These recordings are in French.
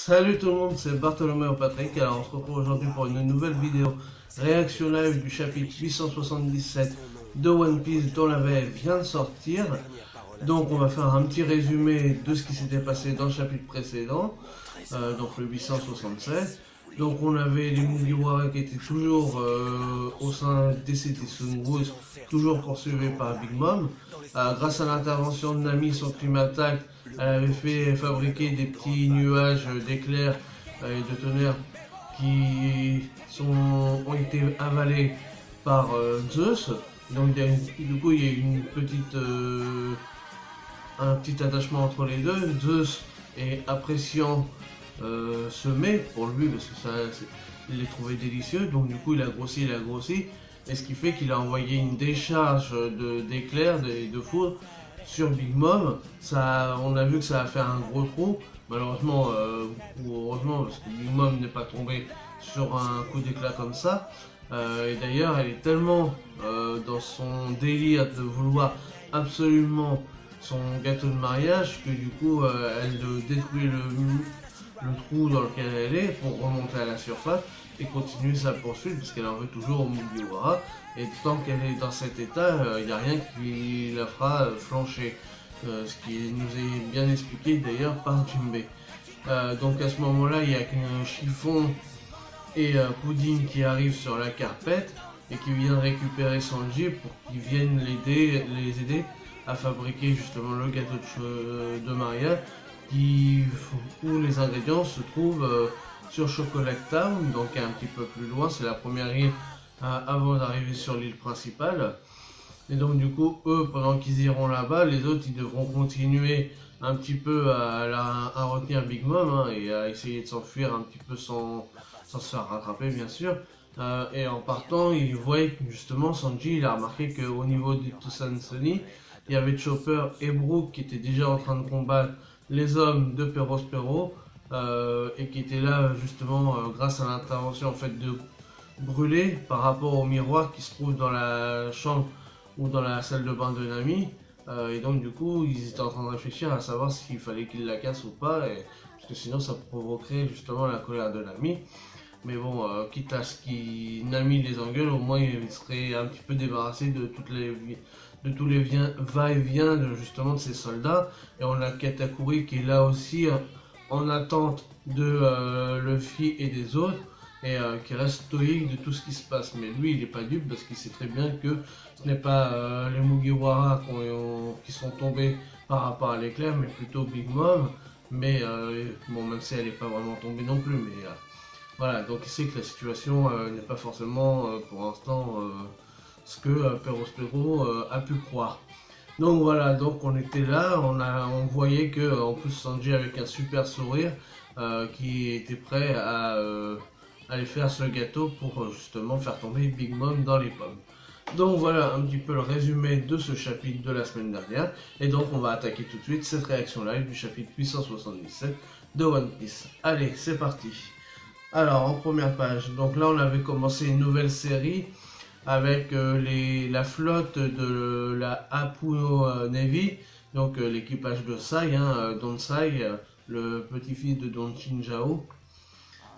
Salut tout le monde, c'est Bartholomew Patrick. Alors on se retrouve aujourd'hui pour une nouvelle vidéo réaction live du chapitre 877 de One Piece dont la VF vient de sortir. Donc on va faire un petit résumé de ce qui s'était passé dans le chapitre précédent, donc le 867. Donc on avait les Mugiwara qui étaient toujours au sein des City Sunwoods, toujours poursuivis par Big Mom. Grâce à l'intervention de Nami, son crime attaque, elle avait fait fabriquer des petits nuages d'éclairs et de tonnerre qui ont été avalés par Zeus. Donc du coup il y a une petite, un petit attachement entre les deux. Zeus est appréciant ce mets pour lui parce que il les trouvait délicieux, donc du coup il a grossi, et ce qui fait qu'il a envoyé une décharge d'éclairs et de foudre sur Big Mom. On a vu que ça a fait un gros trou, malheureusement ou heureusement, parce que Big Mom n'est pas tombé sur un coup d'éclat comme ça. Et d'ailleurs elle est tellement dans son délire de vouloir absolument son gâteau de mariage que du coup elle détruit le trou dans lequel elle est pour remonter à la surface et continuer sa poursuite parce qu'elle en veut toujours au Mugiwara, et tant qu'elle est dans cet état, il n'y a rien qui la fera flancher, ce qui nous est bien expliqué d'ailleurs par Jinbei. Donc à ce moment là il y a Chiffon et Pudding qui arrivent sur la carpette et qui viennent récupérer Sanji pour qu'ils viennent les aider à fabriquer justement le gâteau de mariage où les ingrédients se trouvent sur Chocolate Town, donc un petit peu plus loin. C'est la première île avant d'arriver sur l'île principale. Et donc du coup eux, pendant qu'ils iront là-bas, les autres ils devront continuer un petit peu à retenir Big Mom et à essayer de s'enfuir un petit peu sans se faire rattraper bien sûr. Et en partant, ils voient que justement Sanji il a remarqué qu'au niveau du Toussaint Sunny, il y avait Chopper et Brook qui étaient déjà en train de combattre les hommes de Perospero et qui étaient là justement grâce à l'intervention en fait de Brûlé par rapport au miroir qui se trouve dans la chambre ou dans la salle de bain de Nami. Et donc du coup ils étaient en train de réfléchir à savoir s'il fallait qu'ils la cassent ou pas, parce que sinon ça provoquerait justement la colère de Nami. Mais bon, quitte à ce que Nami les engueule, au moins il serait un petit peu débarrassé de tous les va-et-vient justement de ces soldats. Et on a Katakuri qui est là aussi en attente de Luffy et des autres, et qui reste stoïque de tout ce qui se passe. Mais lui il n'est pas dupe parce qu'il sait très bien que ce n'est pas les Mugiwara qui sont tombés par rapport à l'éclair, mais plutôt Big Mom. Mais bon, même si elle n'est pas vraiment tombée non plus, mais voilà, donc il sait que la situation n'est pas forcément pour l'instant ce que Perospero a pu croire. Donc voilà, donc on était là, on voyait que en plus Sanji avec un super sourire qui était prêt à aller faire ce gâteau pour justement faire tomber Big Mom dans les pommes. Donc voilà un petit peu le résumé de ce chapitre de la semaine dernière, et donc on va attaquer tout de suite cette réaction live du chapitre 877 de One Piece. Allez, c'est parti. Alors en première page, donc là on avait commencé une nouvelle série avec la flotte de la Hapuno Navy, donc l'équipage de Sai, Don Sai, le petit-fils de Don Chinjao.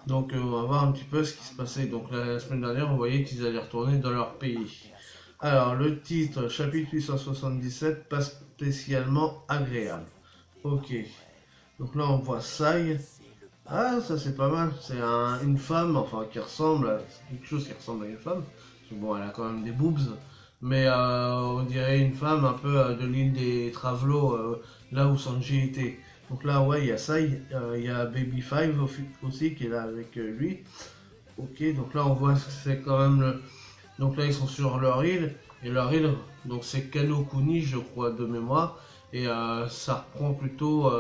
Donc on va voir un petit peu ce qui se passait. Donc la semaine dernière on voyait qu'ils allaient retourner dans leur pays. Alors le titre, chapitre 877, pas spécialement agréable. Ok, donc là on voit Sai. Ah, ça c'est pas mal, c'est une femme, enfin qui ressemble à quelque chose qui ressemble à une femme. Bon, elle a quand même des boobs, mais on dirait une femme un peu de l'île des Travelots, là où Sanji était. Donc là, ouais, il y a ça, il y a Baby Five aussi qui est là avec lui. Ok, donc là on voit que c'est quand même donc là ils sont sur leur île, et leur île, donc c'est Kano Kuni je crois de mémoire, et ça reprend plutôt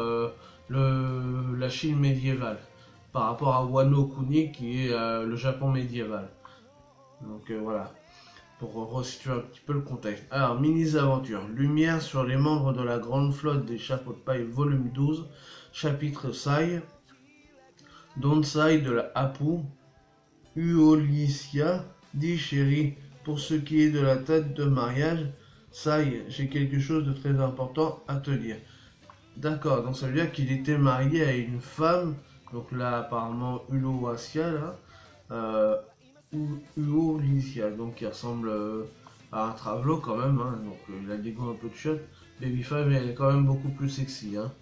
la Chine médiévale par rapport à Wano Kuni qui est le Japon médiéval. Donc voilà, pour resituer un petit peu le contexte. Alors, mini-aventure. Lumière sur les membres de la grande flotte des chapeaux de paille, volume 12, chapitre Sai. Don Sai de la Hapu. Uolicia dit chérie, pour ce qui est de la tête de mariage, Sai, j'ai quelque chose de très important à te dire. D'accord, donc ça veut dire qu'il était marié à une femme Donc là, apparemment, Uloasia, là. Uloasia, donc qui ressemble à un Travelo quand même. Hein. Donc il a des goûts un peu de chiotte. Baby Five, elle est quand même beaucoup plus sexy. Hein.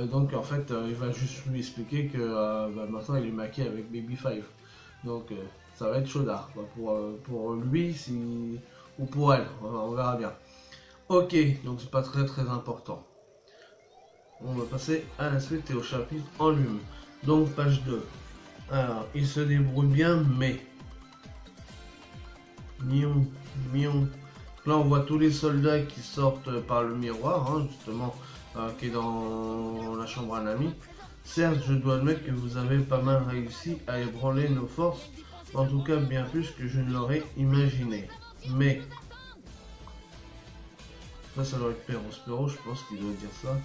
Donc en fait, il va juste lui expliquer que maintenant il est maqué avec Baby Five. Donc ça va être chaudard quoi, pour lui ou pour elle. On verra bien. Ok, donc c'est pas très important. On va passer à la suite et au chapitre en lui. Donc page 2. Alors, il se débrouille bien, mais... Mion. Là, on voit tous les soldats qui sortent par le miroir, hein, justement, qui est dans la chambre à l'ami. Certes, je dois admettre que vous avez pas mal réussi à ébranler nos forces, en tout cas bien plus que je ne l'aurais imaginé. Mais... Ça doit être Perospero, je pense qu'il doit dire ça.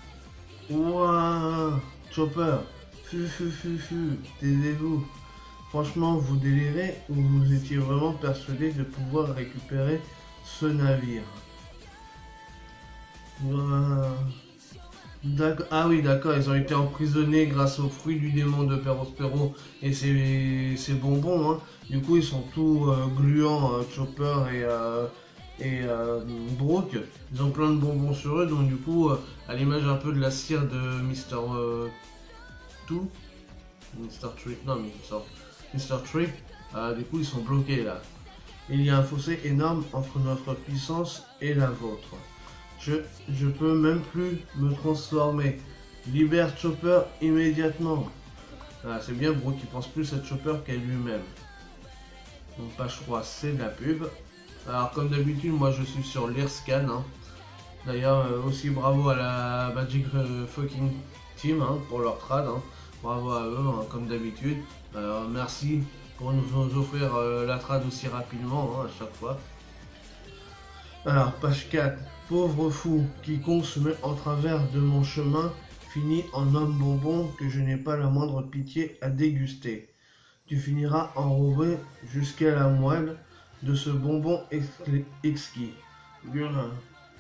Ouah, Chopper, taisez-vous. Franchement, vous délirez ou vous étiez vraiment persuadé de pouvoir récupérer ce navire? Ah oui, d'accord, ils ont été emprisonnés grâce aux fruits du démon de Perospero et ses bonbons. Hein. Du coup, ils sont tout gluants, Chopper et Brooke. Ils ont plein de bonbons sur eux, donc du coup, à l'image un peu de la cire de Mr. Mr. Trip, du coup, ils sont bloqués là. Il y a un fossé énorme entre notre puissance et la vôtre. Je peux même plus me transformer. Libère Chopper immédiatement. Ah, c'est bien, Brooke qui pense plus à Chopper qu'à lui-même. Donc page 3, c'est de la pub. Alors comme d'habitude, moi je suis sur l'Irscan. Hein. D'ailleurs, aussi bravo à la Magic Fucking Team hein, pour leur trad. Hein. Bravo à eux, hein, comme d'habitude. Merci pour nous offrir la trad aussi rapidement hein, à chaque fois. Alors, page 4. Pauvre fou, quiconque se met en travers de mon chemin finit en homme bonbon que je n'ai pas la moindre pitié à déguster. Tu finiras enrobé jusqu'à la moelle de ce bonbon exquis.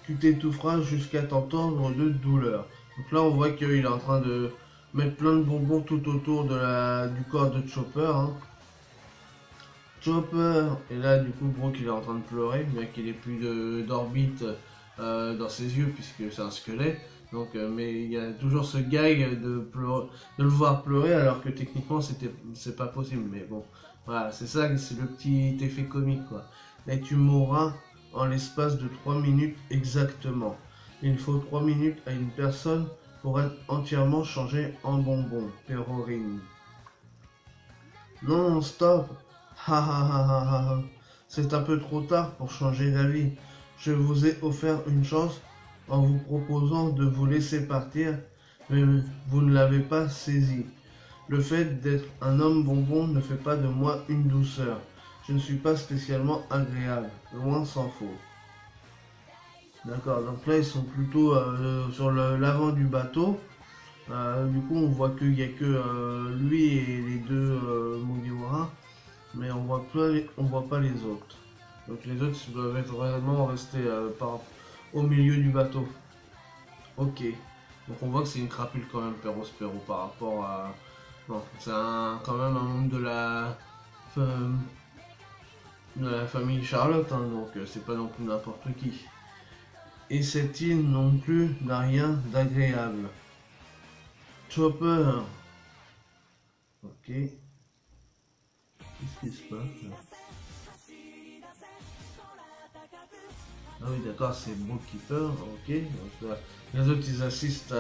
Tu t'étoufferas jusqu'à t'entendre de douleur. Donc là, on voit qu'il est en train de mettre plein de bonbons tout autour du corps de Chopper. Hein. Chopper! Et là, du coup, Brooke, il est en train de pleurer, bien qu'il n'ait plus d'orbite dans ses yeux, puisque c'est un squelette. Donc, mais il y a toujours ce gag de le voir pleurer, alors que techniquement, c'est pas possible. Mais bon, voilà, c'est ça, c'est le petit effet comique, quoi. Et tu mourras en l'espace de 3 minutes exactement. Il faut 3 minutes à une personne pour être entièrement changé en bonbon. Pérorine. Non, stop! C'est un peu trop tard pour changer d'avis. Je vous ai offert une chance en vous proposant de vous laisser partir, mais vous ne l'avez pas saisi. Le fait d'être un homme bonbon ne fait pas de moi une douceur. Je ne suis pas spécialement agréable, loin s'en faut. D'accord, donc là ils sont plutôt sur l'avant du bateau. Du coup on voit qu'il n'y a que lui et les deux Mugiwara. Mais on voit pas les autres. Donc les autres doivent être vraiment restés au milieu du bateau. Ok. Donc on voit que c'est une crapule quand même, Perospero, par rapport à... Non, c'est quand même un membre de la famille Charlotte, hein, donc c'est pas non plus n'importe qui. Et cette île non plus n'a rien d'agréable. Chopper. Ok. Qu'est-ce qui se passe là? Ah oui d'accord, c'est Brooke qui peur, ok. Donc, les autres ils assistent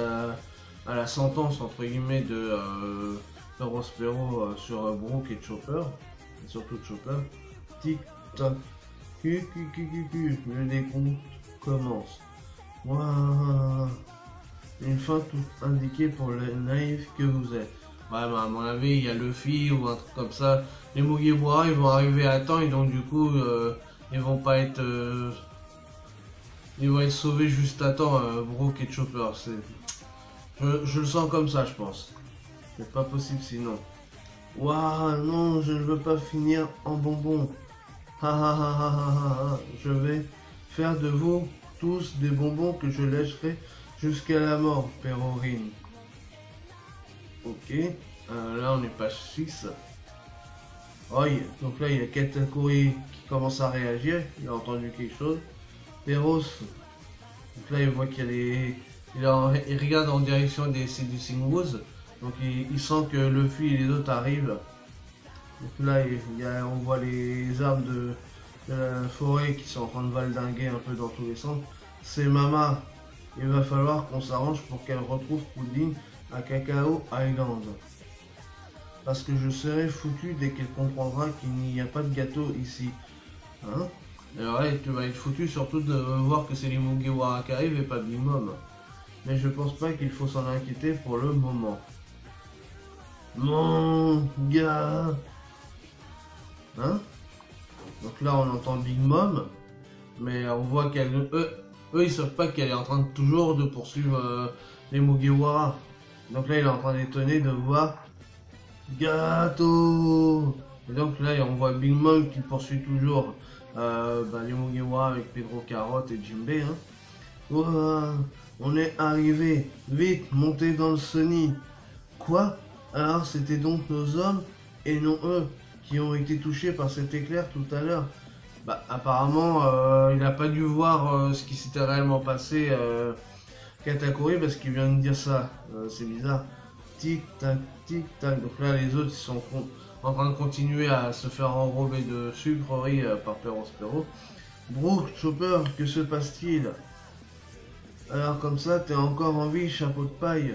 à la sentence entre guillemets de Perospero sur Brooke et Chopper. Et surtout Chopper. Tic tac. Le décompte commence. Waouh. Une fin toute indiquée pour le naïf que vous êtes. Ouais, bah à mon avis, il y a Luffy ou un truc comme ça. Les Mugiwara, ils vont arriver à temps et donc du coup, ils vont pas être... ils vont être sauvés juste à temps, Brooke et Chopper. Je le sens comme ça, je pense. C'est pas possible sinon. Waouh, non, je ne veux pas finir en bonbon. Je vais faire de vous tous des bonbons que je lècherai jusqu'à la mort, Pérorine. Ok. Là on est page 6. Oh, donc là il y a Katakuri qui commence à réagir, il a entendu quelque chose. Perros, donc là il voit qu'il y a les... il regarde en direction des Seducing Woods, donc il sent que Luffy et les autres arrivent. Donc là on voit les arbres de la forêt qui sont en train de valdinguer un peu dans tous les sens. C'est Mama, il va falloir qu'on s'arrange pour qu'elle retrouve Pudding à Cacao Island. Parce que je serai foutu dès qu'elle comprendra qu'il n'y a pas de gâteau ici. Hein? Alors là, tu vas être foutu surtout de voir que c'est les Mugiwara qui arrivent et pas Big Mom. Mais je pense pas qu'il faut s'en inquiéter pour le moment. Mon gars. Hein? Donc là, on entend Big Mom. Mais on voit qu'elle... Eux, ils savent pas qu'elle est en train de toujours de poursuivre les Mugiwara. Donc là, il est en train d'étonner de voir... Gâteau. Et donc là, on voit Big Mom qui poursuit toujours les Mugiwara avec Pedro Carotte et Jinbei. Hein. Ouah, on est arrivé. Vite, montez dans le Sunny. Quoi? Alors c'était donc nos hommes et non eux qui ont été touchés par cet éclair tout à l'heure. Bah apparemment il n'a pas dû voir ce qui s'était réellement passé Katakuri parce qu'il vient de dire ça. C'est bizarre. Tic tac, tic tac. Donc là les autres ils sont en train de continuer à se faire enrober de sucreries par Perros Perro. Brooke, Chopper, que se passe-t-il? Alors comme ça t'es encore en vie, chapeau de paille.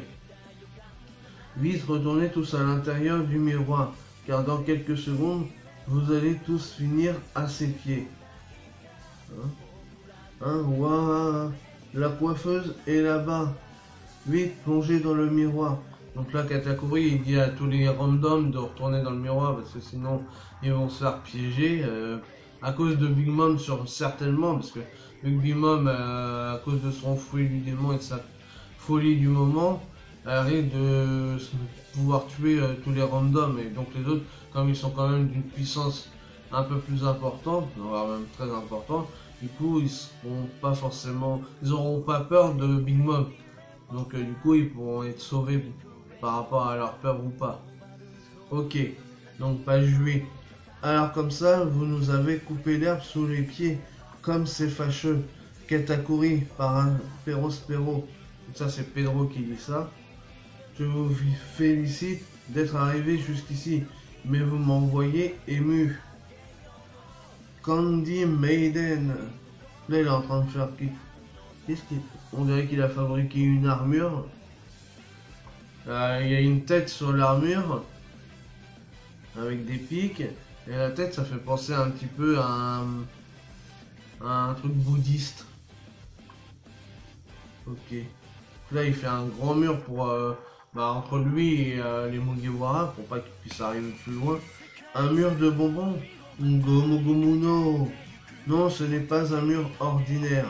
Vite retournez tous à l'intérieur du miroir, car dans quelques secondes, vous allez tous finir à ses pieds. Ouah, la coiffeuse est là-bas. Vite, plongez dans le miroir. Donc là, Katakuri, il dit à tous les randoms de retourner dans le miroir, parce que sinon, ils vont se faire piéger. À cause de Big Mom, certainement, parce que Big Mom, à cause de son fruit du démon et de sa folie du moment, arrive de pouvoir tuer tous les randoms, et donc les autres, comme ils sont quand même d'une puissance un peu plus importante, voire même très importante, du coup ils seront pas forcément, ils auront pas peur de Big Mom, donc du coup ils pourront être sauvés par rapport à leur peur ou pas. Ok, donc page 8. Alors comme ça, vous nous avez coupé l'herbe sous les pieds, comme c'est fâcheux. Katakuri par un Perros Perro. Ça c'est Pedro qui dit ça. Je vous félicite d'être arrivé jusqu'ici, mais vous m'envoyez ému. Candy Maiden. Là, il est en train de faire... Qu'est-ce qu'il... On dirait qu'il a fabriqué une armure. Il y a une tête sur l'armure, avec des pics. Et la tête, ça fait penser un petit peu à un truc bouddhiste. Ok. Là, il fait un grand mur pour... entre lui et les Mugiwara pour pas qu'ils puissent arriver plus loin. Un mur de bonbons. Gomu. Non, ce n'est pas un mur ordinaire.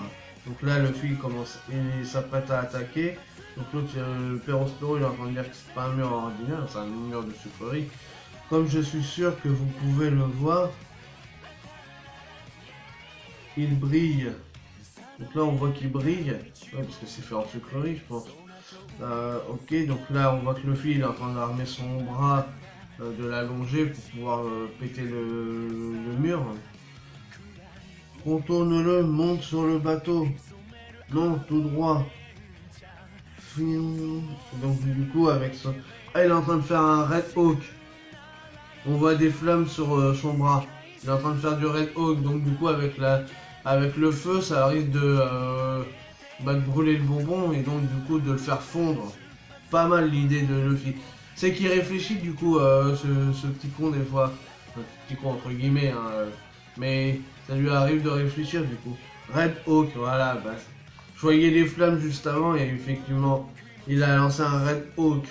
Donc là, le fil commence, il s'apprête à attaquer. Donc l'autre, le Perros Perro, il est en train de dire que c'est pas un mur ordinaire, c'est un mur de sucrerie. Comme je suis sûr que vous pouvez le voir, il brille. Donc là, on voit qu'il brille, parce que c'est fait en sucrerie, je pense. Ok, donc là on voit que Luffy il est en train d'armer son bras, de l'allonger pour pouvoir péter le mur. Contourne-le, monte sur le bateau. Non, tout droit. Donc du coup avec ça... Ah, il est en train de faire un Red Hawk. On voit des flammes sur son bras. Il est en train de faire du Red Hawk, donc du coup avec le feu ça risque de brûler le bonbon et donc du coup de le faire fondre. Pas mal l'idée de Luffy. C'est qu'il réfléchit du coup ce petit con des fois. Enfin, petit con entre guillemets hein, mais ça lui arrive de réfléchir du coup. Red Hawk, voilà, bah, je voyais les flammes juste avant et effectivement il a lancé un Red Hawk.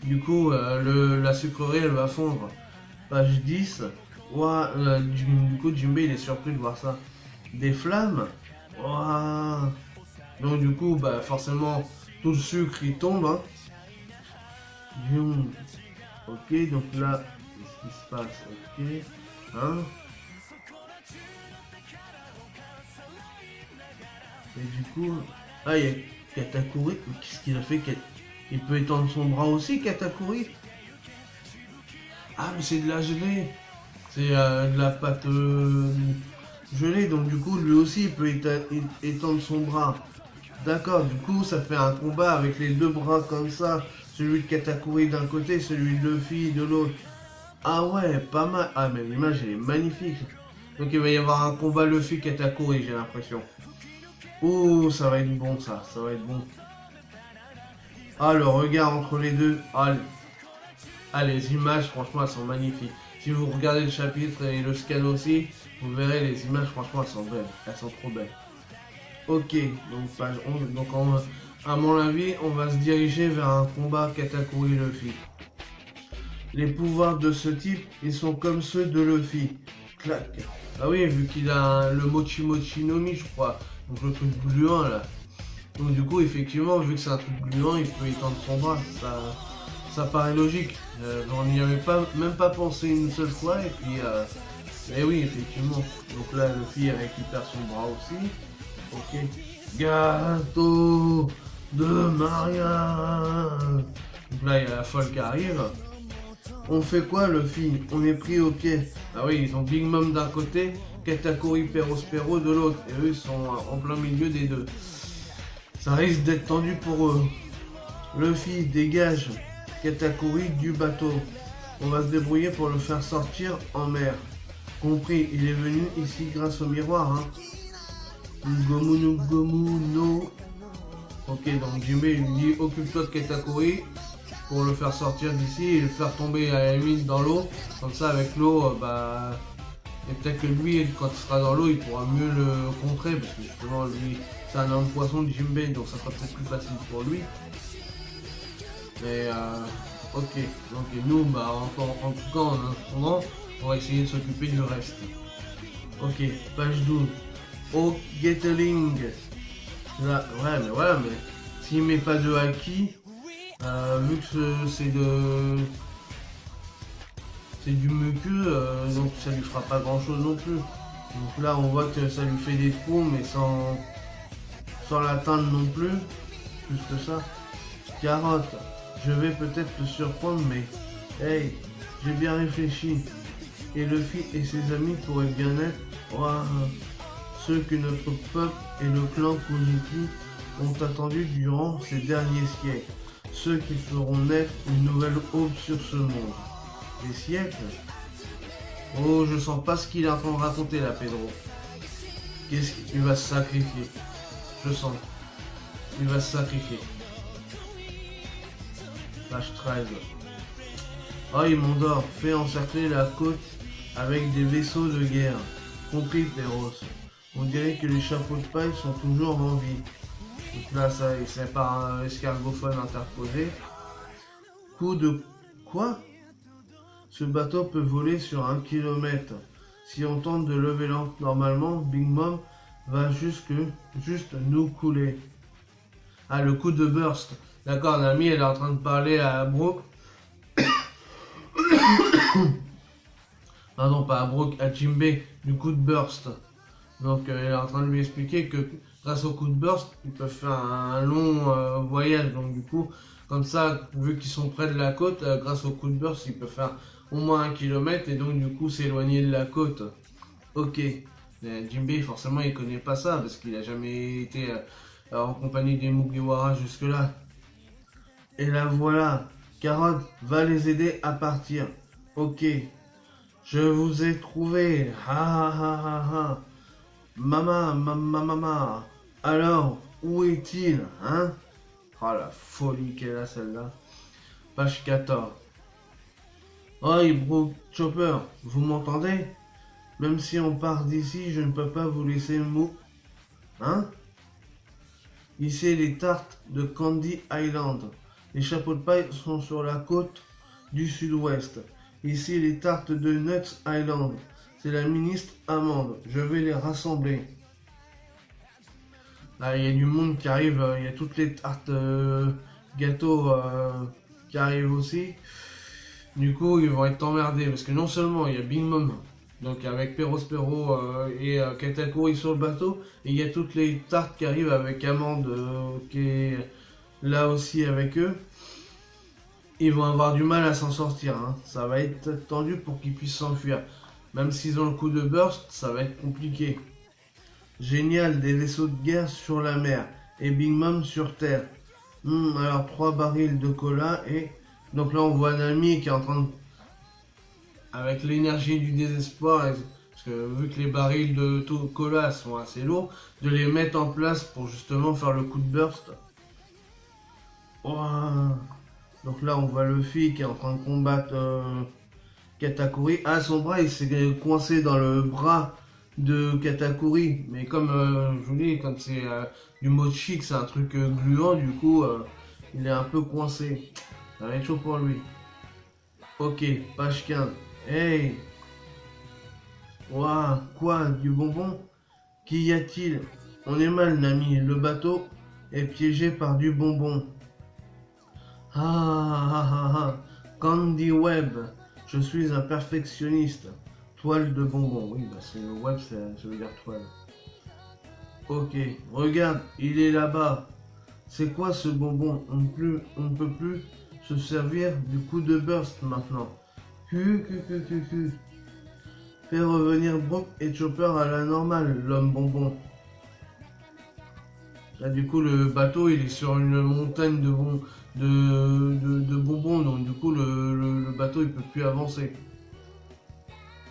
Du coup la sucrerie elle va fondre. Page 10. Ouah, du coup Jinbei il est surpris de voir ça. Des flammes. Ouah. Donc du coup, bah forcément, tout le sucre il tombe. Hein. Ok, donc là, qu'est-ce qui se passe? Ok. Hein. Et du coup, il y a Katakuri. Qu'est-ce qu'il a fait? Il peut étendre son bras aussi, Katakuri. Ah, mais c'est de la gelée. C'est de la pâte gelée, donc du coup, lui aussi, il peut étendre son bras. D'accord, du coup, ça fait un combat avec les deux bras comme ça. Celui de Katakuri d'un côté, celui de Luffy de l'autre. Ah ouais, pas mal. Ah, mais l'image, elle est magnifique. Donc il va y avoir un combat Luffy Katakuri, j'ai l'impression. Oh, ça va être bon, ça va être bon. Ah, le regard entre les deux. Ah, les images, franchement, elles sont magnifiques. Si vous regardez le chapitre et le scan aussi, vous verrez les images, franchement, elles sont belles. Elles sont trop belles. Ok, donc page 11. Donc, à mon avis, on va se diriger vers un combat Katakuri-Luffy. Les pouvoirs de ce type, ils sont comme ceux de Luffy. Clac. Ah oui, vu qu'il a le Mochi Mochi no Mi, je crois. Donc le truc gluant là. Donc du coup, effectivement, vu que c'est un truc gluant, il peut étendre son bras. Ça paraît logique. On n'y avait même pas pensé une seule fois. Et puis, mais oui, effectivement. Donc là, Luffy récupère son bras aussi. Ok. Gâteau de Maria. Donc là, il y a la folle qui arrive. On fait quoi, Luffy? On est pris au pied. Ah oui, ils ont Big Mom d'un côté, Katakuri Perospero de l'autre. Et eux, ils sont en plein milieu des deux. Ça risque d'être tendu pour eux. Luffy dégage Katakuri du bateau. On va se débrouiller pour le faire sortir en mer. Compris, il est venu ici grâce au miroir. Hein. Gomu no. Ok, donc Jinbei lui dit occupe-toi de Katakuri pour le faire sortir d'ici et le faire tomber à la limite dans l'eau. Comme ça, avec l'eau, et peut-être que lui, quand il sera dans l'eau, il pourra mieux le contrer parce que justement, lui, c'est un homme poisson de Jinbei, donc ça sera peut-être plus facile pour lui. Mais ok, donc et nous, en tout cas, en attendant, on va essayer de s'occuper du reste. Ok, page 12. Oh, Gatling. Là, ouais, mais voilà, mais s'il met pas de haki, vu que c'est du muqueux, donc ça lui fera pas grand chose non plus. Donc là, on voit que ça lui fait des trous, mais sans l'atteindre non plus. Plus que ça. Carotte, je vais peut-être te surprendre, mais hey, j'ai bien réfléchi. Et Luffy et ses amis pourraient bien être ceux que notre peuple et le clan Kozuki ont attendus durant ces derniers siècles. Ceux qui feront naître une nouvelle aube sur ce monde. Des siècles? Oh, je sens pas ce qu'il est en train de raconter là, Pedro. Qu'est-ce qu'il va se sacrifier? Je sens. Il va se sacrifier. Page 13. Oh, il m'endort. Fait encercler la côte avec des vaisseaux de guerre. Compris, Péros. On dirait que les chapeaux de paille sont toujours en vie. Donc là, c'est par un escargophone interposé. Coup de... Quoi? Ce bateau peut voler sur 1 kilomètre. Si on tente de lever l'ancre normalement, Big Mom va juste nous couler. Ah, le coup de burst. D'accord, Nami, elle est en train de parler à Brook. Pardon, pas à Brook, à Jinbei, du coup de burst. Donc, elle est en train de lui expliquer que grâce au coup de burst, ils peuvent faire un long voyage. Donc, du coup, comme ça, vu qu'ils sont près de la côte, grâce au coup de burst, ils peuvent faire au moins 1 kilomètre et donc, du coup, s'éloigner de la côte. Ok. Mais Jinbei, forcément, il connaît pas ça parce qu'il a jamais été en compagnie des Mugiwara jusque-là. Et là, voilà. Carotte va les aider à partir. Ok. Je vous ai trouvé. Ha ha ha ha. Maman. Alors, où est-il, hein? Oh la folie qu'elle a celle-là. Page 14. Oi, Brook Chopper, vous m'entendez? Même si on part d'ici, je ne peux pas vous laisser mou. Hein? Ici, les tartes de Candy Island. Les chapeaux de paille sont sur la côte du sud-ouest. Ici, les tartes de Nuts Island. C'est la ministre Amande. Je vais les rassembler. Là, il y a du monde qui arrive. Il y a toutes les tartes gâteaux qui arrivent aussi. Du coup, ils vont être emmerdés. Parce que non seulement il y a Big Mom, donc avec Perospero et Katakuri sur le bateau. Et il y a toutes les tartes qui arrivent avec Amande qui est là aussi avec eux. ils vont avoir du mal à s'en sortir. Hein. Ça va être tendu pour qu'ils puissent s'enfuir. Même s'ils ont le coup de burst, ça va être compliqué. Génial, des vaisseaux de guerre sur la mer et Big Mom sur terre. Alors 3 barils de cola et... Donc là on voit Nami qui est en train de... Avec l'énergie du désespoir, parce que vu que les barils de cola sont assez lourds, de les mettre en place pour justement faire le coup de burst. Wow. Donc là on voit Luffy qui est en train de combattre Katakuri. Ah, son bras il s'est coincé dans le bras de Katakuri, mais comme je vous dis, comme c'est du mochi, que c'est un truc gluant, du coup il est un peu coincé. Ça va être chaud pour lui. Ok, page 15. Hey! Waouh! Quoi? Du bonbon? Qu'y a-t-il? On est mal, Nami. Le bateau est piégé par du bonbon. Ah. Candy Web. Je suis un perfectionniste. Toile de bonbon. Oui, bah c'est le web, ça veut dire toile. Ok, regarde, il est là-bas. C'est quoi ce bonbon? On ne peut plus se servir du coup de burst maintenant. Fais revenir Brook et Chopper à la normale, l'homme bonbon. Là du coup le bateau il est sur une montagne de bonbons, donc du coup le bateau il peut plus avancer.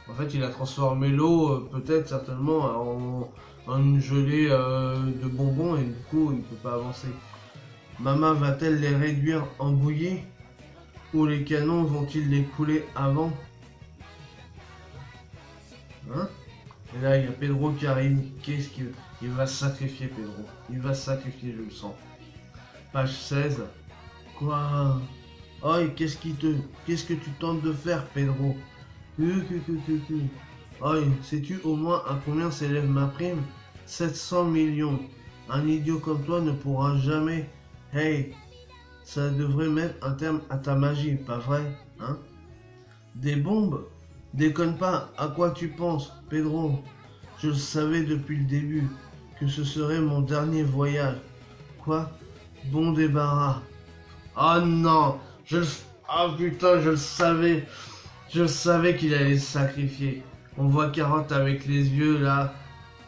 En fait il a transformé l'eau peut-être certainement en une gelée de bonbons et du coup il peut pas avancer. Mama va-t-elle les réduire en bouillie? Ou les canons vont-ils les couler avant? Hein? Et là, il y a Pedro qui arrive. Qu'est-ce qu'il veut? Il va se sacrifier, Pedro. Il va se sacrifier, je le sens. Page 16. Quoi? Oh, qu'est-ce que tu tentes de faire, Pedro? Oh, sais-tu au moins à combien s'élève ma prime? 700 millions. Un idiot comme toi ne pourra jamais... Hey, ça devrait mettre un terme à ta magie, pas vrai? Hein? Des bombes? Déconne pas, à quoi tu penses, Pedro? Je le savais depuis le début, que ce serait mon dernier voyage. Quoi? Bon débarras. Oh non! Ah putain, je le savais! Je savais qu'il allait se sacrifier. On voit Carotte avec les yeux là.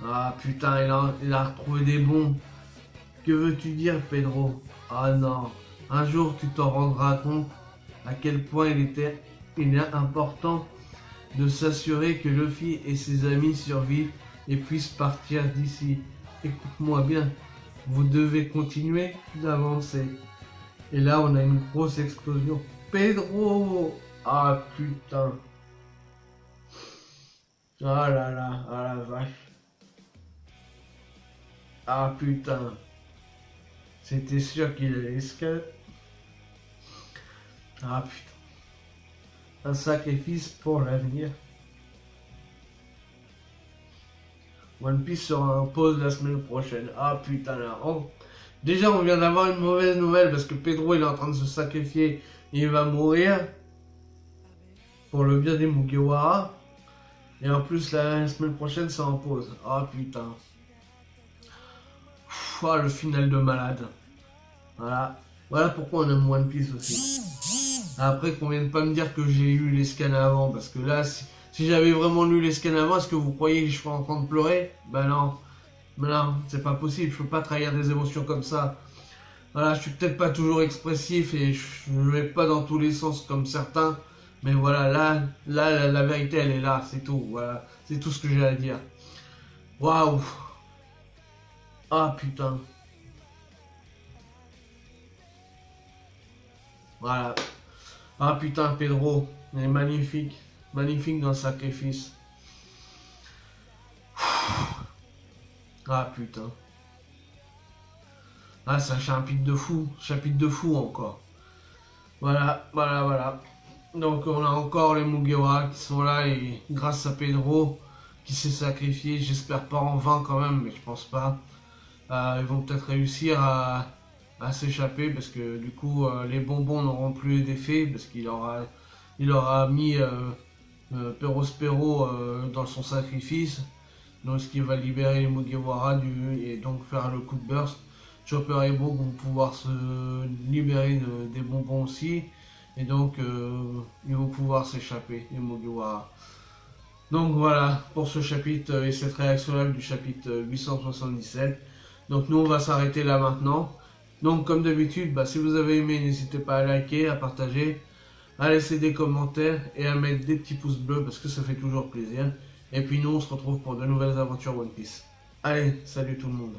Ah putain, il a retrouvé des bombes. Que veux-tu dire, Pedro? Ah non. Un jour, tu t'en rendras compte à quel point il est important de s'assurer que Luffy et ses amis survivent et puissent partir d'ici. Écoute-moi bien, vous devez continuer d'avancer. Et là, on a une grosse explosion. Pedro! Ah putain! Ah là là, ah la vache. Ah putain. C'était sûr qu'il allait escalader. Ah putain. Un sacrifice pour l'avenir. One Piece sera en pause la semaine prochaine. Ah putain là. Déjà on vient d'avoir une mauvaise nouvelle parce que Pedro il est en train de se sacrifier. Il va mourir. Pour le bien des Mugiwara. Et en plus la semaine prochaine c'est en pause. Ah putain. Ah le final de malade. Voilà. Voilà pourquoi on aime One Piece aussi. Après qu'on vienne pas me dire que j'ai eu les scans avant, parce que là, si j'avais vraiment lu les scans avant, est-ce que vous croyez que je serais en train de pleurer? Ben non, c'est pas possible, je peux pas trahir des émotions comme ça. Voilà, je suis peut-être pas toujours expressif et je vais pas dans tous les sens comme certains, mais voilà, là, la vérité elle est là, c'est tout, voilà, c'est tout ce que j'ai à dire. Waouh! Ah putain! Voilà. Ah putain, Pedro, il est magnifique. Magnifique dans le sacrifice. Ah putain. Ah, c'est un chapitre de fou. Chapitre de fou encore. Voilà. Donc on a encore les Mugiwara qui sont là et grâce à Pedro qui s'est sacrifié, j'espère pas en vain quand même, mais je pense pas. Ils vont peut-être réussir à s'échapper parce que du coup les bonbons n'auront plus d'effet parce qu'il aura mis Perospero dans son sacrifice, donc ce qui va libérer les Mugiwara et donc faire le coup de burst. Chopper et Brook vont pouvoir se libérer des bonbons aussi Et donc, ils vont pouvoir s'échapper, les Mugiwara. Donc voilà, pour ce chapitre et cette réaction live du chapitre 877. Donc nous, on va s'arrêter là maintenant. Donc comme d'habitude, si vous avez aimé, n'hésitez pas à liker, à partager, à laisser des commentaires et à mettre des petits pouces bleus parce que ça fait toujours plaisir. Et puis nous, on se retrouve pour de nouvelles aventures One Piece. Allez, salut tout le monde.